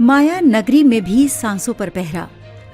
माया नगरी में भी सांसों पर पहरा,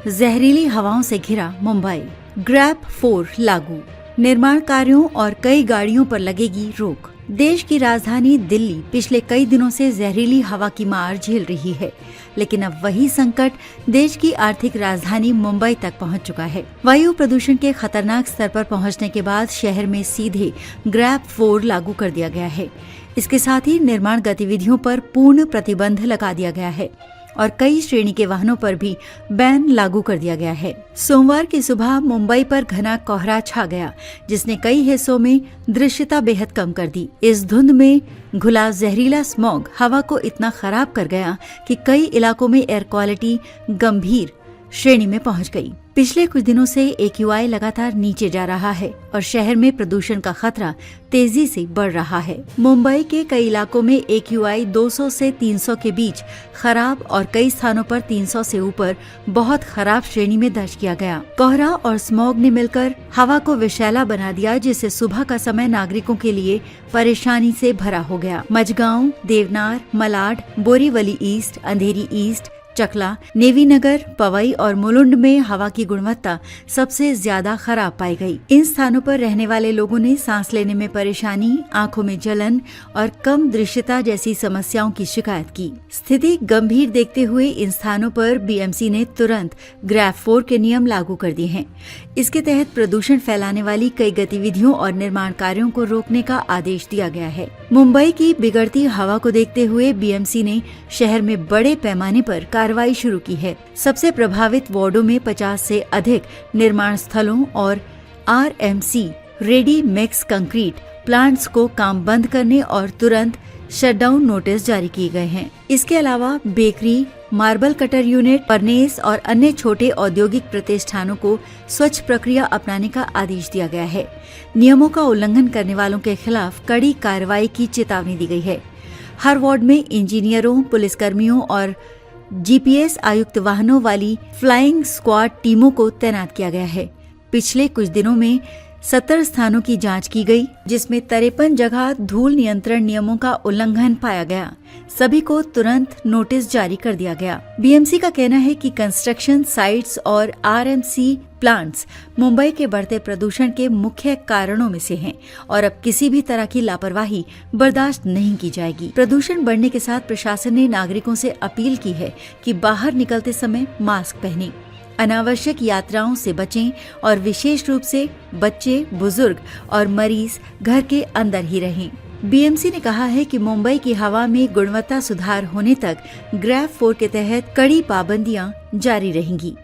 जहरीली हवाओं से घिरा मुंबई। ग्रैप 4 लागू, निर्माण कार्यों और कई गाड़ियों पर लगेगी रोक। देश की राजधानी दिल्ली पिछले कई दिनों से जहरीली हवा की मार झेल रही है, लेकिन अब वही संकट देश की आर्थिक राजधानी मुंबई तक पहुंच चुका है। वायु प्रदूषण के खतरनाक स्तर पर पहुंचने के बाद शहर में सीधे ग्रैप 4 लागू कर दिया गया है। इसके साथ ही निर्माण गतिविधियों पर पूर्ण प्रतिबंध लगा दिया गया है और कई श्रेणी के वाहनों पर भी बैन लागू कर दिया गया है। सोमवार की सुबह मुंबई पर घना कोहरा छा गया, जिसने कई हिस्सों में दृश्यता बेहद कम कर दी। इस धुंध में घुला जहरीला स्मॉग हवा को इतना खराब कर गया कि कई इलाकों में एयर क्वालिटी गंभीर श्रेणी में पहुंच गई। पिछले कुछ दिनों से AQI लगातार नीचे जा रहा है और शहर में प्रदूषण का खतरा तेजी से बढ़ रहा है। मुंबई के कई इलाकों में AQI 200 से 300 के बीच खराब और कई स्थानों पर 300 से ऊपर बहुत खराब श्रेणी में दर्ज किया गया। कोहरा और स्मॉग ने मिलकर हवा को विषैला बना दिया, जिससे सुबह का समय नागरिकों के लिए परेशानी से भरा हो गया। मझगांव, देवनार, मलाड, बोरीवली ईस्ट, अंधेरी ईस्ट, चकला, नेवी नगर, पवई और मुलुंड में हवा की गुणवत्ता सबसे ज्यादा खराब पाई गई। इन स्थानों पर रहने वाले लोगों ने सांस लेने में परेशानी, आंखों में जलन और कम दृश्यता जैसी समस्याओं की शिकायत की। स्थिति गंभीर देखते हुए इन स्थानों पर BMC ने तुरंत ग्रैप 4 के नियम लागू कर दिए हैं। इसके तहत प्रदूषण फैलाने वाली कई गतिविधियों और निर्माण कार्यों को रोकने का आदेश दिया गया है। मुंबई की बिगड़ती हवा को देखते हुए BMC ने शहर में बड़े पैमाने पर कार्रवाई शुरू की है। सबसे प्रभावित वार्डों में 50 से अधिक निर्माण स्थलों और RMC ready mix concrete plants को काम बंद करने और तुरंत शटडाउन नोटिस जारी किए गए हैं। इसके अलावा bakery, marble cutter unit, furnace और अन्य छोटे औद्योगिक प्रतिष्ठानों को स्वच्छ प्रक्रिया अपनाने का आदेश दिया गया है। नियमों का उल्लंघन करने वालों के खिलाफ कड़ी कार्रवाई की चेतावनी दी गई है। हर वार्ड में इंजीनियरों, पुलिसकर्मियों और GPS आयुक्त वाहनों वाली फ्लाइंग स्क्वाड टीमों को तैनात किया गया है। पिछले कुछ दिनों में 70 स्थानों की जांच की गई, जिसमें 53 जगह धूल नियंत्रण नियमों का उल्लंघन पाया गया। सभी को तुरंत नोटिस जारी कर दिया गया। BMC का कहना है कि कंस्ट्रक्शन साइट्स और RMC प्लांट्स मुंबई के बढ़ते प्रदूषण के मुख्य कारणों में से हैं और अब किसी भी तरह की लापरवाही बर्दाश्त नहीं की जाएगी। प्रदूषण बढ़ने के साथ प्रशासन ने नागरिकों से अपील की है कि बाहर निकलते समय मास्क पहनें, अनावश्यक यात्राओं से बचें और विशेष रूप से बच्चे, बुजुर्ग और मरीज घर के अंदर ही रहें। BMC ने कहा है कि मुंबई की हवा में गुणवत्ता सुधार होने तक ग्रैप 4 के तहत कड़ी पाबंदियां जारी रहेंगी।